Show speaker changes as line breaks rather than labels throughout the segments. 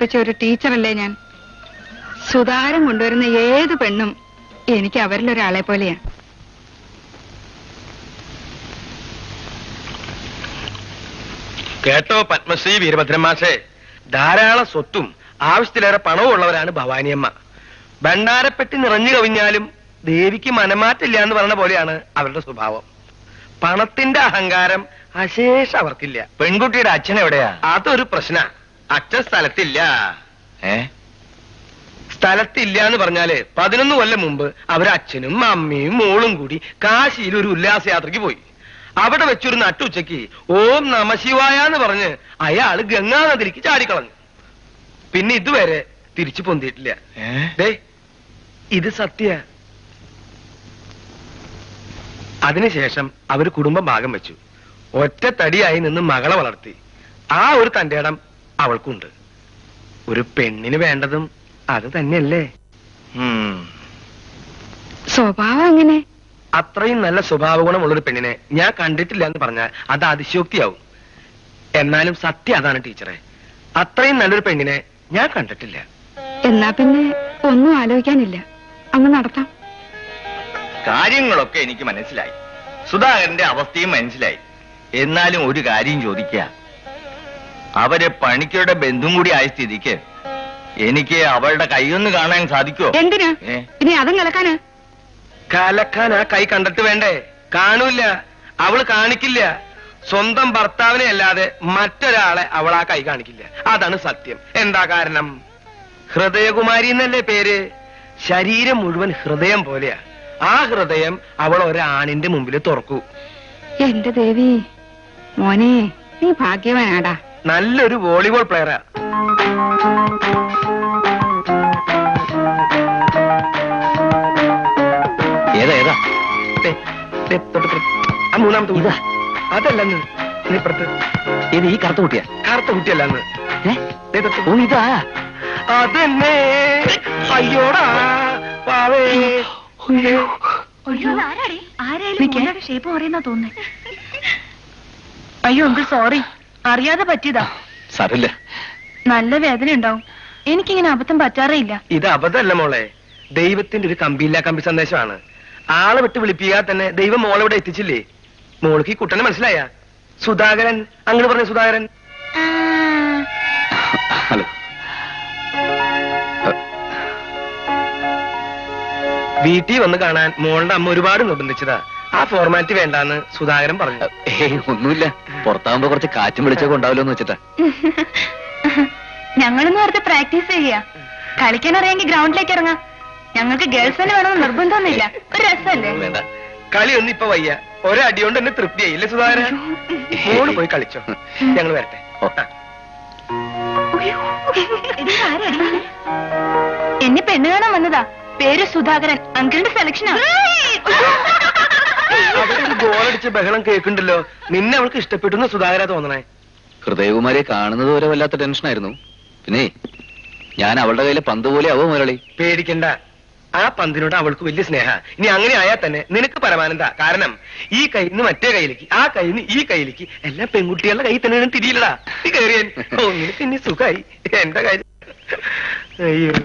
ഒരു ടീച്ചറല്ലേ ഞാൻ. സുതാരം കൊണ്ടുവരുന്ന ഏത് പെണ്ണും എനിക്ക് അവരിലൊരാളെ പോലെയാണ്.
കേട്ടോ പത്മശ്രീ വീരഭദ്രൻ മാഷേ, ധാരാളം സ്വത്തും ആവശ്യത്തിലേറെ പണവും ഉള്ളവരാണ് ഭവാനിയമ്മ. ഭണ്ഡാരപ്പെട്ടി നിറഞ്ഞു കവിഞ്ഞാലും ദേവിക്ക് മനമാറ്റില്ല എന്ന് പറഞ്ഞ പോലെയാണ് അവരുടെ സ്വഭാവം. പണത്തിന്റെ അഹങ്കാരം അശേഷം അവർക്കില്ല.
പെൺകുട്ടിയുടെ അച്ഛൻ എവിടെയാ?
അതൊരു പ്രശ്ന. അച്ഛൻ സ്ഥലത്തില്ല. സ്ഥലത്തില്ല എന്ന് പറഞ്ഞാല് 11 കൊല്ലം മുമ്പ് അവരച്ഛനും അമ്മയും മോളും കൂടി കാശിയിൽ ഒരു ഉല്ലാസയാത്രയ്ക്ക് പോയി. അവിടെ വെച്ചൊരു നട്ടുച്ചയ്ക്ക് ഓം നമശിവായ എന്ന് പറഞ്ഞ് അയാള് ഗംഗാനദിക്ക് ചാടിക്കളഞ്ഞു. പിന്നെ ഇതുവരെ തിരിച്ചു പൊന്തിയിട്ടില്ല. ഇത് സത്യ. അതിനുശേഷം അവര് കുടുംബം ഭാഗം വെച്ചു. ഒറ്റ തടിയായി നിന്ന് മകളെ വളർത്തി. ആ ഒരു തന്റെ ഇടം അവൾക്കുണ്ട്. ഒരു പെണ്ണിന് വേണ്ടതും അത് തന്നെയല്ലേ?
സ്വഭാവം എങ്ങനെ?
അത്രയും നല്ല സ്വഭാവ ഗുണമുള്ളൊരു പെണ്ണിനെ ഞാൻ കണ്ടിട്ടില്ല എന്ന് പറഞ്ഞാൽ അത് അതിശയോക്തിയാവും. എന്നാലും സത്യം അതാണ് ടീച്ചറെ, അത്രയും നല്ലൊരു പെണ്ണിനെ ഞാൻ കണ്ടിട്ടില്ല.
എന്നാ പിന്നെ ഒന്നും ആലോചിക്കാനില്ല, അങ്ങ് നടത്താം.
കാര്യങ്ങളൊക്കെ എനിക്ക് മനസ്സിലായി, സുധാകരന്റെ അവസ്ഥയും മനസ്സിലായി. എന്നാലും ഒരു കാര്യം ചോദിക്കുക, അവര് പണിക്കരുടെ ബന്ധുവും കൂടി ആയ സ്ഥിതിക്ക് എനിക്ക് അവളുടെ കൈയൊന്ന് കാണാൻ സാധിക്കുമോ?
എന്തിനാ ഇനി അതും കലക്കാനാ?
കലക്കാൻ ആ കൈ കണ്ടിട്ട് വേണ്ടേ? കാണൂല, അവള് കാണിക്കില്ല. സ്വന്തം ഭർത്താവിനെ അല്ലാതെ മറ്റൊരാളെ അവൾ ആ കൈ കാണിക്കില്ല. അതാണ് സത്യം. എന്താ കാരണം? ഹൃദയകുമാരി എന്നല്ലേ പേര്. ശരീരം മുഴുവൻ ഹൃദയം പോലെയാ. ആ ഹൃദയം അവൾ ഒരാണിന്റെ മുമ്പിൽ തുറക്കൂ.
എന്റെ ദേവി, മോനെ നീ ഭാഗ്യവാനാടാ.
നല്ലൊരു വോളിബോൾ പ്ലെയറാ.
ഏതാ ഏതാ?
ആ മൂന്നാമത്തെ ഇതാ. അതല്ലെന്ന് ഇപ്പുറത്ത്.
ഇത് ഈ കറുത്ത കുട്ടിയാ?
കറുത്ത കുട്ടിയല്ലെന്ന്.
ഇതാ
അതന്നെ. അയ്യോടാ പാവേ.
ഷേപ്പ് പറയുന്ന തോന്നുന്നേ. അയ്യോ അങ്കിൾ, സോറി, അറിയാതെ പറ്റിയതാ.
സാരമില്ല.
നല്ല വേദന ഉണ്ടാവും. എനിക്കിങ്ങനെ അബദ്ധം പറ്റാറേ ഇല്ല.
ഇത് അബദ്ധമല്ല മോളെ, ദൈവത്തിന്റെ ഒരു കമ്പിയില്ല കമ്പി സന്ദേശമാണ്. ആളെ വിട്ട് വിളിപ്പിക്കാതെ തന്നെ ദൈവം മോളെ ഇവിടെ എത്തിച്ചില്ലേ. മോൾക്ക് ഈ കുട്ടനെ മനസ്സിലായ? സുധാകരൻ, അങ്ങനെ പറഞ്ഞ സുധാകരൻ.
ഹലോ.
വീട്ടിൽ വന്ന് കാണാൻ മോളുടെ അമ്മ ഒരുപാട് നിർബന്ധിച്ചതാ. ആ ഫോർമാലിറ്റി വേണ്ടാന്ന് സുധാകരൻ പറഞ്ഞു.
ഒന്നുമില്ല, പുറത്താകുമ്പോ കുറച്ച് കാറ്റും വെളിച്ചൊക്കെ ഉണ്ടാവില്ലോ എന്ന് വെച്ചിട്ടാ.
ഞങ്ങളൊന്നും നേരത്തെ പ്രാക്ടീസ് ചെയ്യാ. കളിക്കാൻ അറിയാമെങ്കിൽ ഗ്രൗണ്ടിലേക്ക് ഇറങ്ങാം. ഞങ്ങൾക്ക് ഗേൾസ് തന്നെ വേണമെന്ന് നിർബന്ധമൊന്നുമില്ല. ഒരു രസമല്ലേ?
വേണ്ട, കളിയൊന്നും ഇപ്പൊ വയ്യ. ഒരടി കൊണ്ട് എന്നെ തൃപ്തിയായില്ലേ സുധാകരൻ? മോള് പോയി കളിച്ചോ, ഞങ്ങൾ വരട്ടെ.
എന്നെ പെണ്ണ് കാണാൻ വന്നതാ. പേര് സുധാകരൻ. അങ്കിളിന്റെ സെലക്ഷനാ.
ഗോളടിച്ച് ബഹളം കേൾക്കുന്നുണ്ടല്ലോ. നിന്നെ അവൾക്ക് ഇഷ്ടപ്പെട്ടു സുധാകര തോന്നണേ.
ഹൃദയകുമാരിയെ കാണുന്നത് വരെ വല്ലാത്ത ടെൻഷനായിരുന്നു. പിന്നെ ഞാൻ അവളുടെ കയ്യിലെ പന്ത് പോലെ ആവോ മുരളി?
പേടിക്കണ്ട, ആ പന്തിനോട് അവൾക്ക് വലിയ സ്നേഹ. ഇനി അങ്ങനെ ആയാൽ തന്നെ നിനക്ക് പരമാനന്ദ. കാരണം ഈ കയ്യിൽ നിന്ന് മറ്റേ കയ്യിലേക്ക്, ആ കയ്യിൽ നിന്ന് ഈ കയ്യിലേക്ക് എല്ലാം പെൺകുട്ടികളുടെ കയ്യിൽ തന്നെ തിരിയില്ലടാ. നീ കയറിയാൻ നിനക്ക് ഇനി സുഖമായി. എന്റെ കാര്യം അയ്യോ.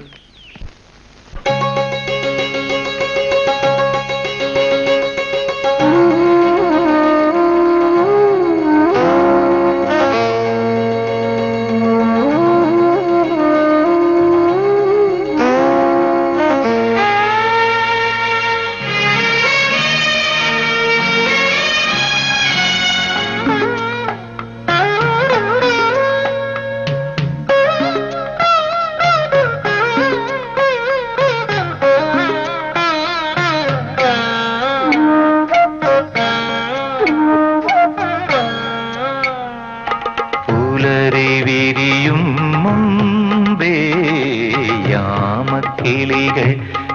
കിളികൾ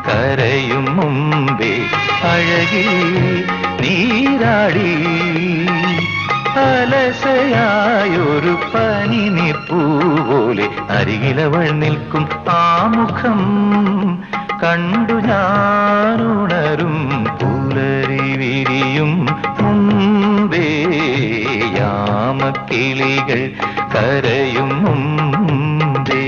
കരയും മുമ്പേ അഴകിൽ നീരാടി അലസയായൊരു പനിനിപ്പൂപോലെ അരികിലവൾ നിൽക്കും ആ മുഖം കണ്ടു ഞാനുണരും പുലരി വിരിയും മുമ്പേ യാമക്കിളികൾ കരയും മുമ്പേ.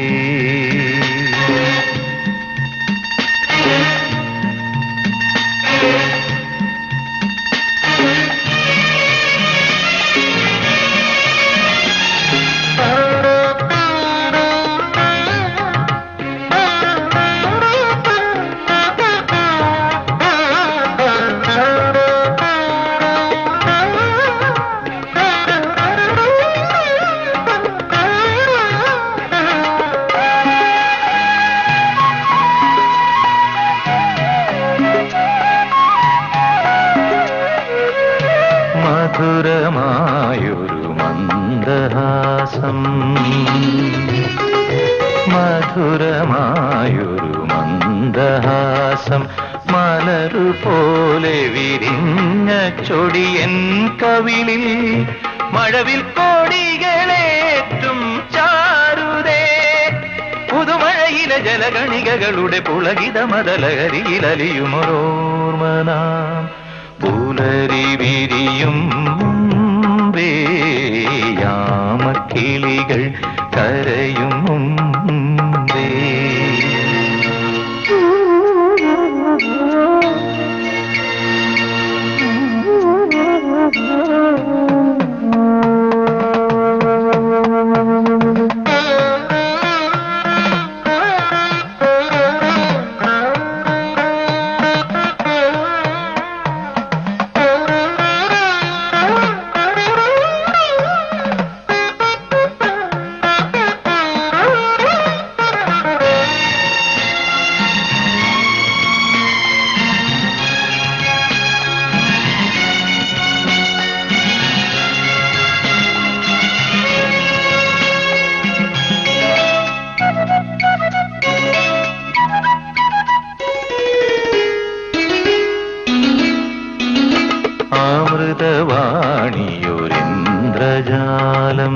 മധുരമായൊരു മന്ദഹാസം മലരു പോലെ വിരിഞ്ഞ ചൊടിയൻ കവിളിൽ മഴവിൽ കോടികളേറ്റും ചാരുതേ പുതുമഴയിലെ ജലഗണികകളുടെ പുളകിത മതലഹരിയിലലിയുമൊരോർമനാം പുലരി വിരിയും മുമ്പേ യാമക്കിളികൾ കരയും മുമ്പേ അമൃതവാണിയൊരിന്ദ്രജാലം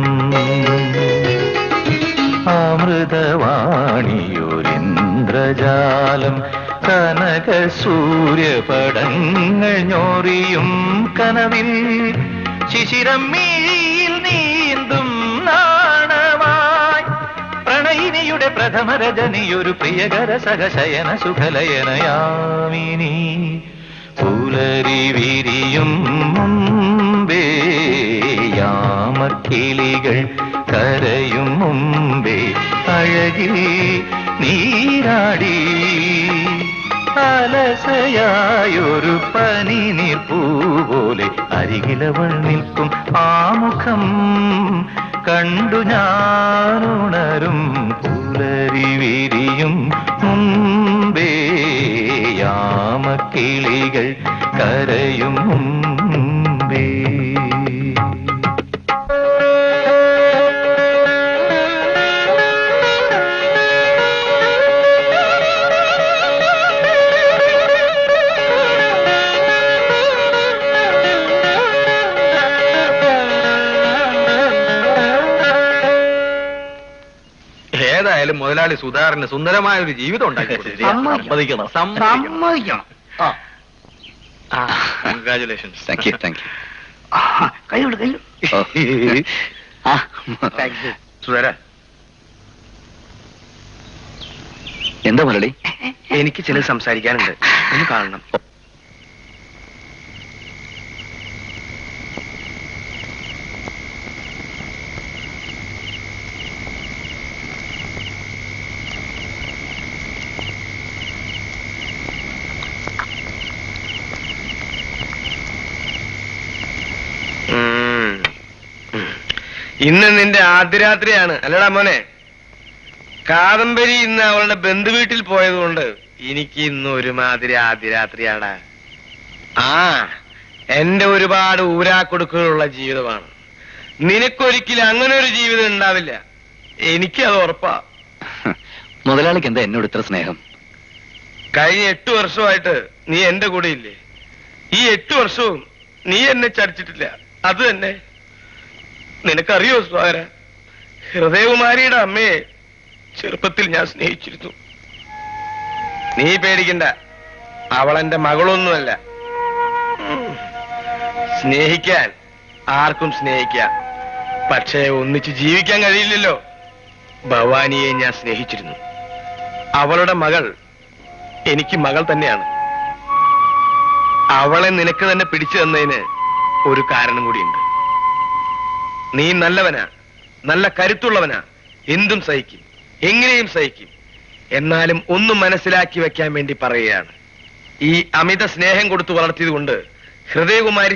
അമൃതവാണിയൊരിന്ദ്രജാലം കനക സൂര്യപടങ്ങൾ ഞൊറിയും കനവിൽ ശിശിരം മിഴിയിൽ നീന്തും നാണമായി പ്രണയിനിയുടെ പ്രഥമ രജനിയൊരു പ്രിയകര സഹശയന സുഖലയനയാമിനി പുലരി വിരിയും മുമ്പേ യാമക്കിളികൾ കരയും മുമ്പേ അഴകിൽ നീരാടി അലസയായൊരു പനി നീർപ്പൂ പോലെ അരികിലവൾ നിൽക്കും ആമുഖം കണ്ടു ഞാനുണരും പുലരി വിരിയും മുമ്പേ യാമക്കിളികൾ കരയും മുമ്പേ
ഏതായാലും മുതലാളി സുധാകരന് സുന്ദരമായ ഒരു ജീവിതം ഉണ്ടാക്കി
സമ്മതിക്കണം
സമ്മതിക്കണം കൺഗ്രാചുലേഷൻസ്. സുധാര,
എന്താ മുരളി?
എനിക്ക് ചിലത് സംസാരിക്കാനുണ്ട്, ഒന്ന് കാണണം. ഇന്ന് നിന്റെ ആദ്യരാത്രിയാണ് അല്ലടാ മോനെ. കാദംബരി ഇന്ന് അവളുടെ ബന്ധുവീട്ടിൽ പോയതുകൊണ്ട് എനിക്ക് ഇന്ന് ഒരുമാതിരി ആദ്യരാത്രിയാടാ. ആ, എന്റെ ഒരുപാട് ഊരാക്കൊടുക്കുകളുള്ള ജീവിതമാണ്. നിനക്കൊരിക്കലും അങ്ങനെ ഒരു ജീവിതം ഉണ്ടാവില്ല, എനിക്കത് ഉറപ്പാ.
മുതലാളിക്ക് എന്താ എന്നോട് ഇത്ര സ്നേഹം?
കഴിഞ്ഞ 8 വർഷമായിട്ട് നീ എന്റെ കൂടെ ഇല്ലേ? ഈ 8 വർഷവും നീ എന്നെ ചടിച്ചിട്ടില്ല. അത് തന്നെ. നിനക്കറിയോ സ്വാര, ഹൃദയകുമാരിയുടെ അമ്മയെ ചെറുപ്പത്തിൽ ഞാൻ സ്നേഹിച്ചിരുന്നു. നീ പേടിക്കണ്ട, അവളെന്റെ മകളൊന്നുമല്ല. സ്നേഹിക്കാൻ ആർക്കും സ്നേഹിക്കാം, പക്ഷേ ഒന്നിച്ച് ജീവിക്കാൻ കഴിയില്ലല്ലോ. ഭവാനിയെ ഞാൻ സ്നേഹിച്ചിരുന്നു. അവളുടെ മകൾ എനിക്ക് മകൾ തന്നെയാണ്. അവളെ നിനക്ക് തന്നെ പിടിച്ചു തന്നതിന് ഒരു കാരണം കൂടിയുണ്ട്. നീ നല്ലവനാ, നല്ല കരുത്തുള്ളവനാ, എന്തും സഹിക്കും, എങ്ങനെയും സഹിക്കും. എന്നാലും ഒന്നും മനസ്സിലാക്കി വെക്കാൻ വേണ്ടി പറയുകയാണ്, ഈ അമിത സ്നേഹം കൊടുത്തു വളർത്തിയത് കൊണ്ട് ഹൃദയകുമാരി